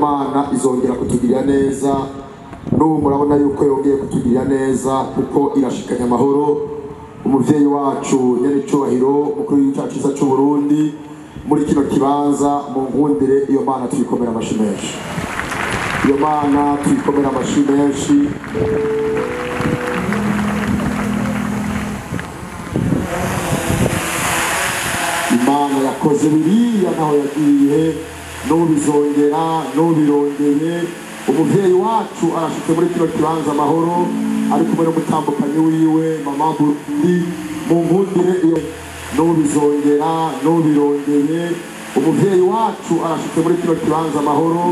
Imana izongera kutugirira neza n'ubu murabona yuko yongeye kutugirira neza kuko irashikanya amahoro umuvyeyi wacu nyene cyubahiro mukuru w'icacu cyiza cy'u Burundi muri kino kibanza mu nkundire iyo Mana tuyikomera amashi menshi iyo Mana tuyikomera amashi menshi Imana yakoze biriya naho yagiye n'ubizongera n'ubirondeye umuvyeyi wacu arashitse muri kino kibanza amahoro ari kumwe n'umutambukanyi wiwe mama Burundi mu nkundire iyo n'ubizongera n'ubirondeye umuvyeyi wacu arashitse muri kino kibanza amahoro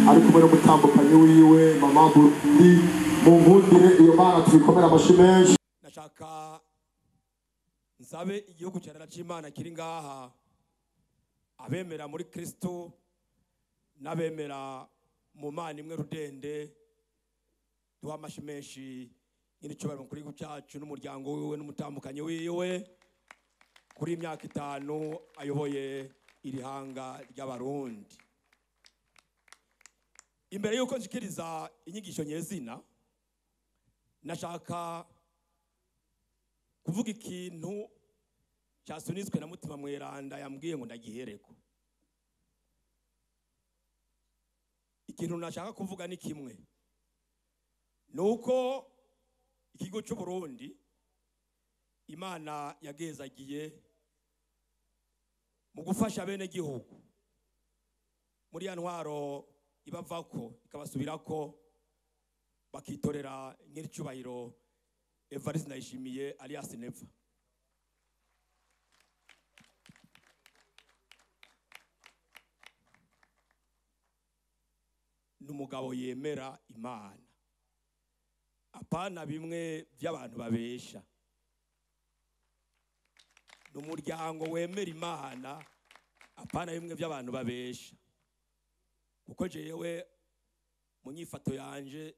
ari kumwe n'umutambukanyi wiwe mama Burundi mu nkundire iyo Mana tuyikomera amashi menshi. Nashaka nsabe igihugu cyarara c'Imana kiri ngaha abemera muri Kristo n'abemera mu Mana imwe rudende duha amashi menshi nyir'icyubahiro mukuru w'igihugu cyacu n'umuryango wiwe n'umutambukanyi wiwe kuri imyaka 5 ayoboye iri hanga ry'abarundi. Imbere yuko nshikiriza inyigisho nyezina nashaka kuvuga ikintu cyasunitswe na mutima mweranda yambwiye ngo ndagihereko. Ikintu nashaka kuvuga ni kimwe nuko ikigo cy'u Burundi Imana yagezagiye mu gufasha bene gihugu muri ya ntwaro ibavako ikabasubirako bakitorera nyir'icyubahiro Evariste Ndayishimiye alias Neva. N'umugabo yemera Imana apana bimwe by'abantu babesha. N'umuryango wemera Imana apana bimwe by'abantu babesha. Kuko jewe mu nyifato yanje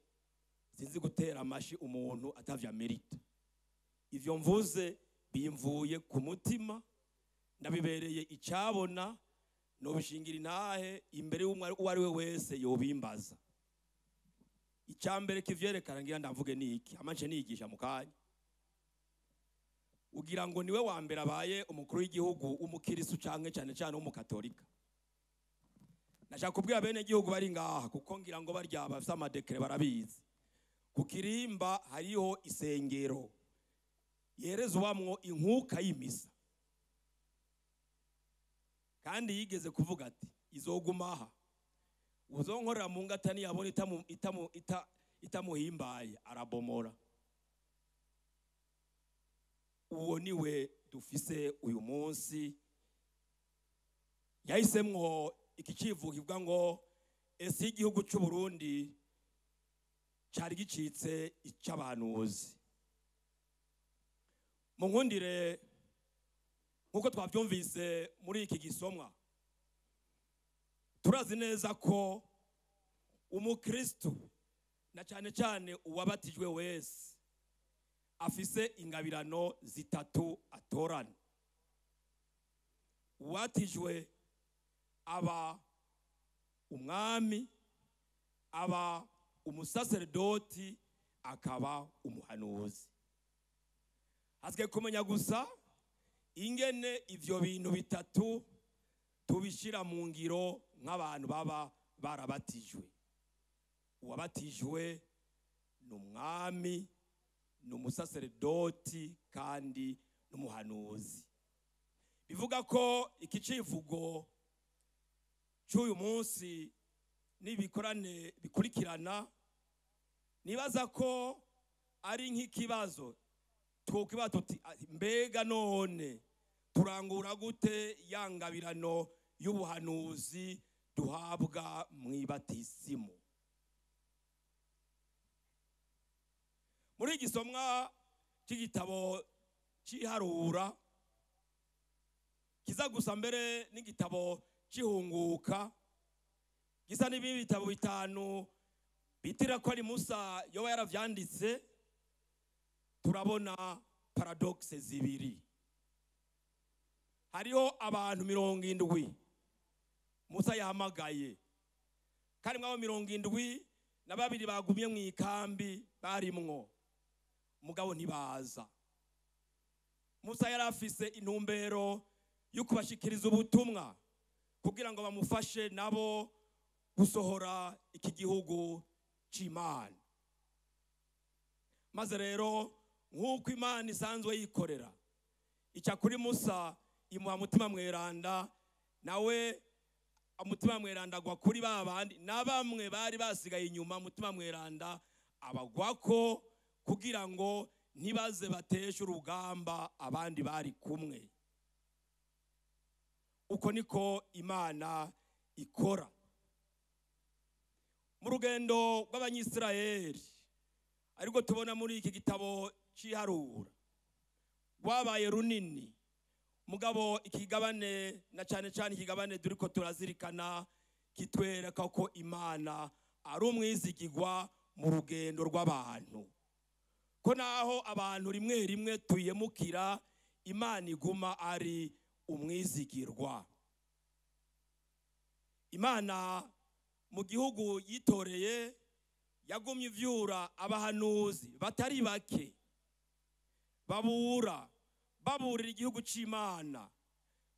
sinzi gutera amashi umuntu atavya merita. Ivyo mvuze bimvuye ku mutima nabibereye icabona no bishingira intahe imbere uwari we wese yobimbaza. Icambere kivyerekana ngira ndavuge niki amanje nigisha mukanya ugira ngo niwe wa mbere abaye umukuru w'igihugu umukirisu canke cyane cyane umukatolika. Nashaka kubwira bene gihugu bari ngaha kuko ngira ngo barya bafite amadekere barabizi. Kukirimba hariho isengero yerezwamwo inkuka y'imisa kandi yigeze kuvuga ati izogumaha uzonkorera mu ngatani yabona itamuhimbaye arabomora. Uwo niwe dufise uyu munsi yahisemwo iki kivuga kivuga ngo ese igihugu cy'u Burundi cyari gicitse icy'abahanuzi. Mu nkundire nkuko twabyumvise muri iki gisomwa turazi neza ko umukristo na cyane cyane uwabatijwe wese afise ingabirano zitatu atorana. Uwatijwe aba umwami, aba umusaserdoti, akaba umuhanuzi. Hazwe kumenya gusa ingene ivyo bintu bitatu tubishira mu ngiro nk'abantu baba barabatijwe. Uwabatijwe n'umwami, n'umusaserdoti kandi n'umuhanuzi. Bivuga ko ikicivugo cy'uyu munsi nibikorane bikurikirana nibaza ko ari nk'ikibazo twokiba tuti mbega none turangura gute yangabirano y'ubuhanuzi duhabwa mwibatisimu. Muri igisomwa cy'igitabo cy'iharura kiza gusa mbere n'igitabo cy'ihunguka gisa n'ibi bitabo bitanu bitira ko ari Musa yoba yaravyanditse, turabona paradoxe zibiri. Hariho abantu 70 Musa yahamagaye kandi mwabo 72 bagumye mu ikambi barimwo, mugabo ntibaza. Musa yari afise intumbero yo kubashikiriza ubutumwa kugira ngo bamufashe nabo gusohora iki gihugu c'Imana. Maze rero nk'uko Imana isanzwe yikorera, ica kuri Musa imuha mutima mweranda, nawe umutima mweranda agwa kuri babandi na bamwe bari basigaye inyuma. Mutima mweranda abagwako kugira ngo ntibaze bateshe urugamba abandi bari kumwe. Uko niko Imana ikora. Mu rugendo rw'Abanyisirayeli ariko tubona muri iki gitabo cy'iharura, rwabaye runini, mugabo ikigabane na cyane cyane ikigabane duriko turazirikana kitwereka ko Imana ari umwizigirwa mu rugendo rw'abantu, ko naho abantu rimwe rimwe tuyemukira, Imana iguma ari umwizigirwa. Imana mu gihugu yitoreye yagumye ivyura abahanuzi batari bake baburira igihugu c'Imana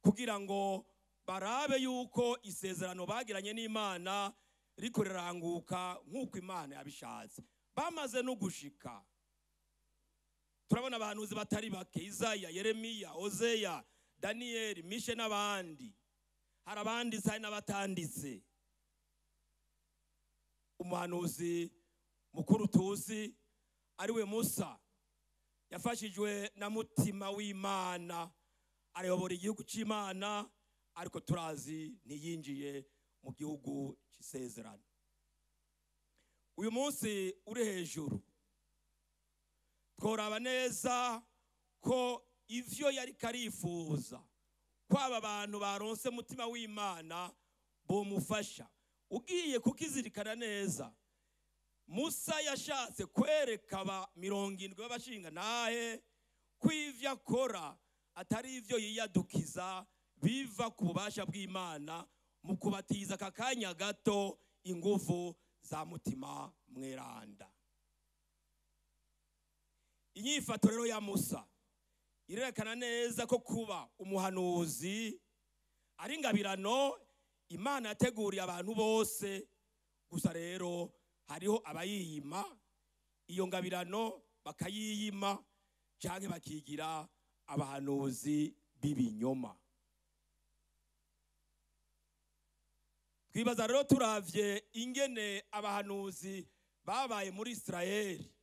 kugira ngo barabe yuko isezerano bagiranye n'Imana riko riranguka nk'uko Imana yabishatse. Bamaze no gushika, turabona abahanuzi batari bake: Isaya, Yeremiya, Ozeya, Danieli, Mishe n'abandi. Hari abanditse hari n'abatanditse. Umuhanuzi mukuru tuzi ariwe Musa yafashijwe na mutima w'Imana arayobora igihugu c'Imana, ariko turazi ntiyinjiye mu gihugu c'isezerano. Uyu munsi uri hejuru tworaba neza ko ivyo yari karifuza ko aba bantu baronse mutima w'Imana bomufasha. Ugiye kukizirikana neza, Musa yashatse kwereka aba 70 b'abashinga nahe ko ivyo akora atari ivyo yiyadukiza, biva ku bubasha bw'Imana mu kubatiza kakanya gato ingufu za mutima mweranda. Inyifato rero ya Musa irerekana neza ko kuba umuhanuzi ari ngabirano Imana yateguriye abantu bose. Gusa rero hariho abayiyima iyo ngabirano bakayiyima canke bakigira abahanuzi b'ibinyoma. Twibaza rero turavye ingene abahanuzi babaye muri Israeli,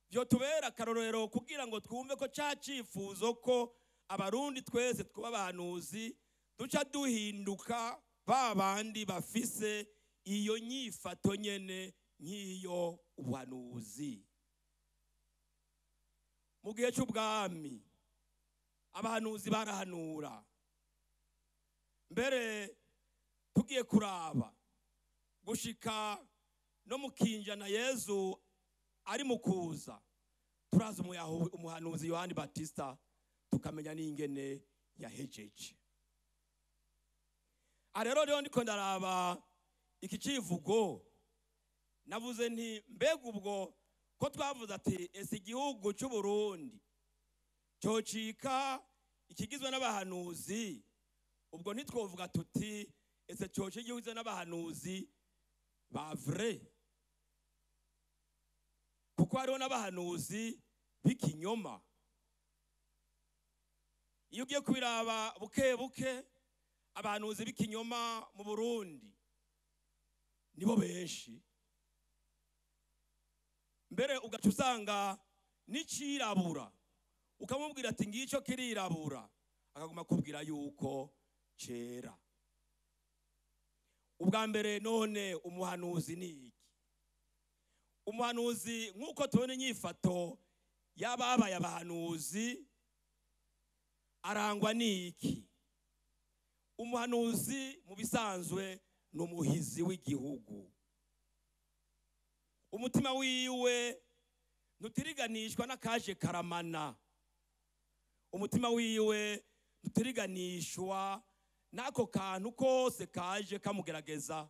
byo tubera akarorero kugira ngo twumve ko cacifuzo ko abarundi twese twuba abahanuzi duca duhinduka babandi bafise iyo nyifato nyene nk'iyo ubuhanuzi. Mu gihe c'ubwami abahanuzi barahanura. Mbere tugiye kuraba gushika no mukinjana Yezu ari mukuza, turazi umuhanuzi Yohani Batista, tukamenya n'ingene yahejeje. Rero ndiko ndaraba iki civugo, navuze nti mbega ubwo ko twavuze ati ese igihugu cy'u Burundi cyocika ikigizwe n'abahanuzi, ubwo ntitwovuga tuti ese cyoce igizwe n'abahanuzi ba vrai, kuko hariho n'abahanuzi b'ikinyoma. Iyo ugiye kubiraba buke buke, abahanuzi b'ikinyoma mu Burundi nibo benshi. Mbere ugaca usanga n'icirabura ukamubwira ati ngico kirirabura, akaguma kubwira yuko cera. Ubwa mbere none umuhanuzi ni iki? Umuhanuzi nk'uko tubona inyifato y'ababaye abahanuzi arangwa n'iki? Umuhanuzi mu bisanzwe ni umuhizi w'igihugu. Umutima wiwe ntutiriganishwa n'akaje karamana. Umutima wiwe ntutiriganishwa n'ako kantu kose kaje kamugerageza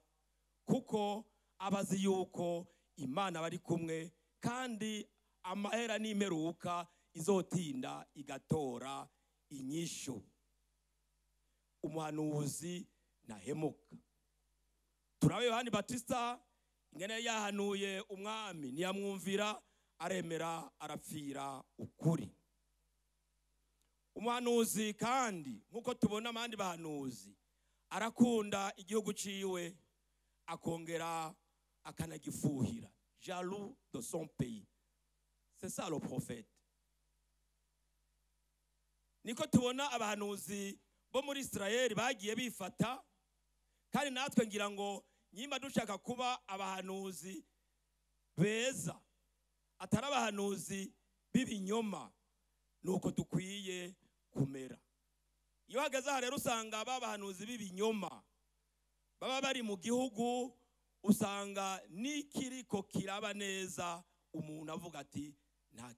kuko abazi yuko Imana bari kumwe kandi amahera n'imeruka izotinda igatora inyishu. Umuhanuzi ntahemuka. Turabe Yohani Batista ingene yahanuye umwami ntiyamwumvira, aremera arapfira ukuri. Umuhanuzi kandi nkuko tubona abandi bahanuzi arakunda igihugu ciwe akongera akanagifuhira. Jaloux de son pays. C'est ça le prophète. Niko tubona abahanuzi bo muri Israeli bagiye bifata, kandi natwe ngira ngo nyimba dushaka kuba abahanuzi beza atari abahanuzi b'ibinyoma, nuko dukwiye kumera. Iyo hageze aha rero usanga abahanuzi b'ibinyoma baba bari mu gihugu, usanga nikiriko kiraba neza umuntu avuga ati nta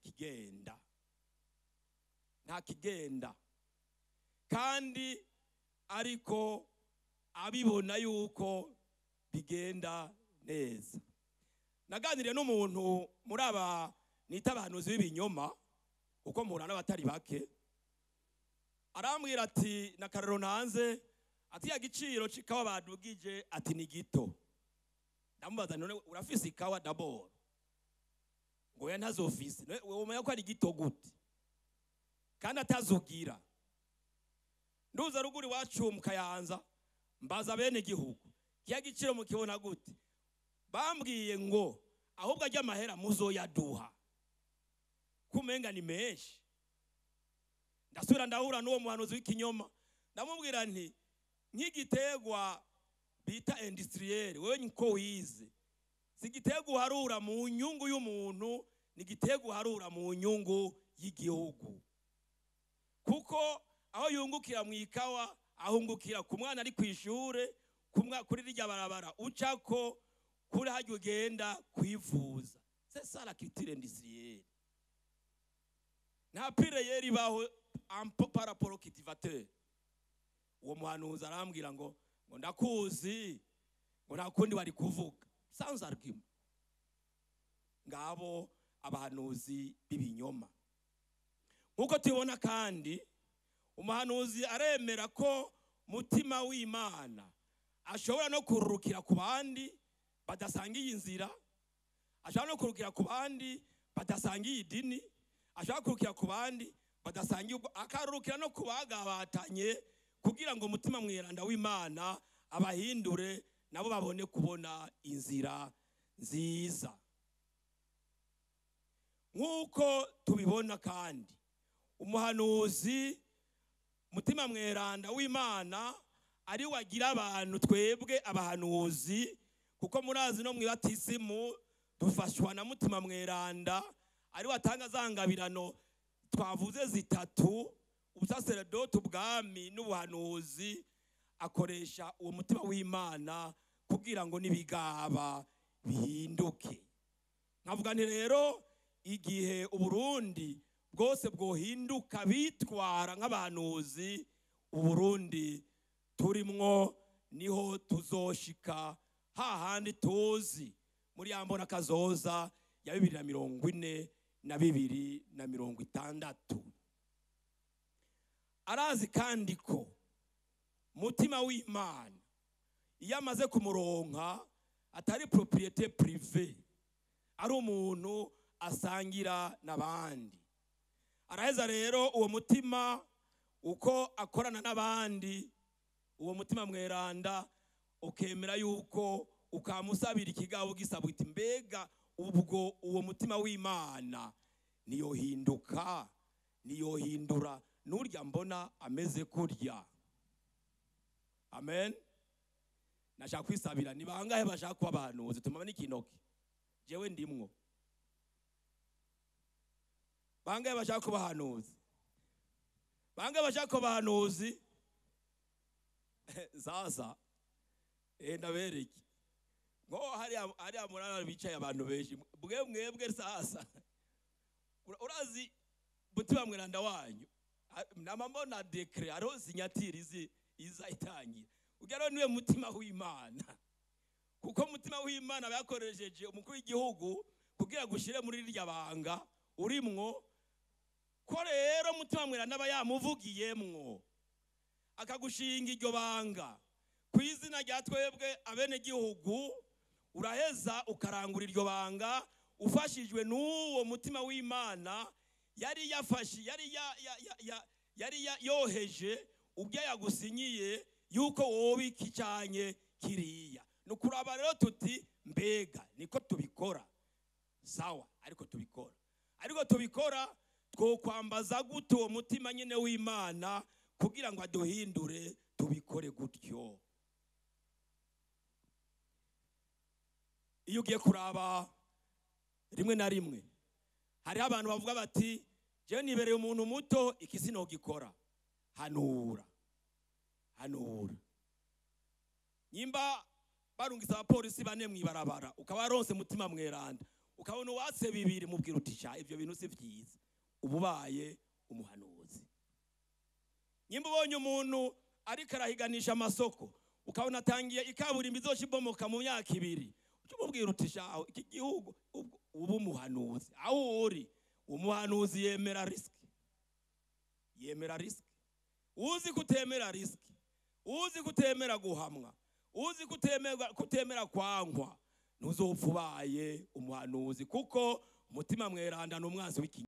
kigenda, kandi ariko abibona yuko bigenda neza. Naganiriye n'umuntu muri aba nita abahanuzi b'ibinyoma, uko murana batari bake, arambwira ati na karero nanze ati ya giciro cikawa badugije ati ni gito. Ndamubaza none urafise ikawa d'abord? Ngo ya ntazofise. Wewe umenya ko ari gito gute? Kandi atazugira. Nduza ruguri wacu mu Kayanza mbaza bene gihugu, kiya giciro mukibona gute? Bambwiye ngo ahubwo ajya amahera muzoyaduha, kumenga ni menshi. Ndasubira ndahura n'uwo muhanuzi w'ikinyoma, ndamubwira nti nk'igitegwa bita industriel, wewe niko wize, si igitego uharura mu nyungu y'umuntu, ni igitego uharura mu nyungu y'igihugu. Kuko aho yungukira mu ikawa ahungukira ku mwana ari kwishure, kuri rijya barabara ucako, kuri hajya ugenda kwivuza. C'est ça la culture industrielle. Nta pire yeri baho par rapport au cultivateur. Uwo muhanuzi arambwira ngo ndakuzi, ngo nta kundi bari kuvuga, sans argument. Ngabo abahanuzi b'ibinyoma. Nkuko tubona kandi umuhanuzi aremera ko mutima w'Imana ashobora no kururukira ku bandi badasangiye inzira, ashobora no kurukira ku bandi badasangiye idini, ashobora kurukira ku bandi badasangiye, akarurukira no kubagabatanye kugira ngo umutima mweranda w'Imana abahindure nabo babone kubona inzira nziza. Nkuko tubibona kandi umuhanuzi mutima mweranda w'Imana ari wagira abantu twebwe abahanuzi, kuko murazi no mwibatisimu dufashwa na mutima mweranda, ari watanga zangabirano twavuze zitatu, ubusaseredoti, ubwami n'ubuhanuzi. Akoresha uwo mutima w'Imana kugira ngo nibigaba bihinduke. Nkavuga nti rero igihe Uburundi bwose bwohinduka bitwara nk'abahanuzi, Uburundi turimwo niho tuzoshika hahandi tuzi muri yambona kazoza ya 2040 na 2060. Arazi kandi ko mutima w'Imana iyo amaze kumuronka atari propriété privée, ari umuntu asangira n'abandi. Araheza rero uwo mutima uko akorana n'abandi, uwo mutima mweranda ukemera yuko ukamusabira ikigabo gisaba uti mbega ubwo uwo mutima w'Imana niyohinduka, niyohindura n'urya mbona ameze kurya. Amen. Nashaka kwisabira ni bangahe bashaka kuba abahanuzi? Tumama n'ikinoki jewe ndimwo. Bangahe bashaka kuba abahanuzi? Bangahe bashaka kuba abahanuzi? Sasa ndabereki ngo hari amurana bicaye abantu benshi, mwebwe sasa urazi mutima mweranda wanyu namambona decret aro signature iza itangira ugero niwe mutima w'Imana. kuko umutima w'Imana bakoresheje umukuru w'igihugu kugira gushire muri rya banga urimwo, ko rero umutima mweranda aba yamuvugiyemwo akagushinga iryo banga kw'izina rya twebwe abene gihugu, uraheza ukarangura iryo banga ufashijwe n'uwo mutima w'Imana yari yafashe yari yoheje ubwo yagusinyiye yuko wowe ikicanye kiriya. Nukuraba rero tuti mbega niko tubikora sawa, ariko tubikora twokwambaza gute uwo mutima nyene w'Imana kugira ngo aduhindure tubikore gutyo. Iyo ugiye kuraba rimwe na rimwe hariho abantu bavuga bati je nibereye umuntu muto iki sinogikora. Hanura nyimba barungisa abapolisi bane mwibarabara ukaba ronse mutima mweranda ukabona uwase bibiri mubwira utisha ivyo bintu si vyiza, ububaye umuhanuzi. Nyimba ubonye umuntu ariko arahiganisha amasoko ukabona atangiye ikaburimbi izoshibomoka mu myaka 2 umubwira utisha iki gihugu ubu umuhanuzi. Aho uri umuhanuzi yemera risk, uzi kutemera risk, uzi kutemera guhamwa, uzi kutemera kwankwa, ntuzopfubaye umuhanuzi, kuko umutima mweranda n'umwanzi w'iki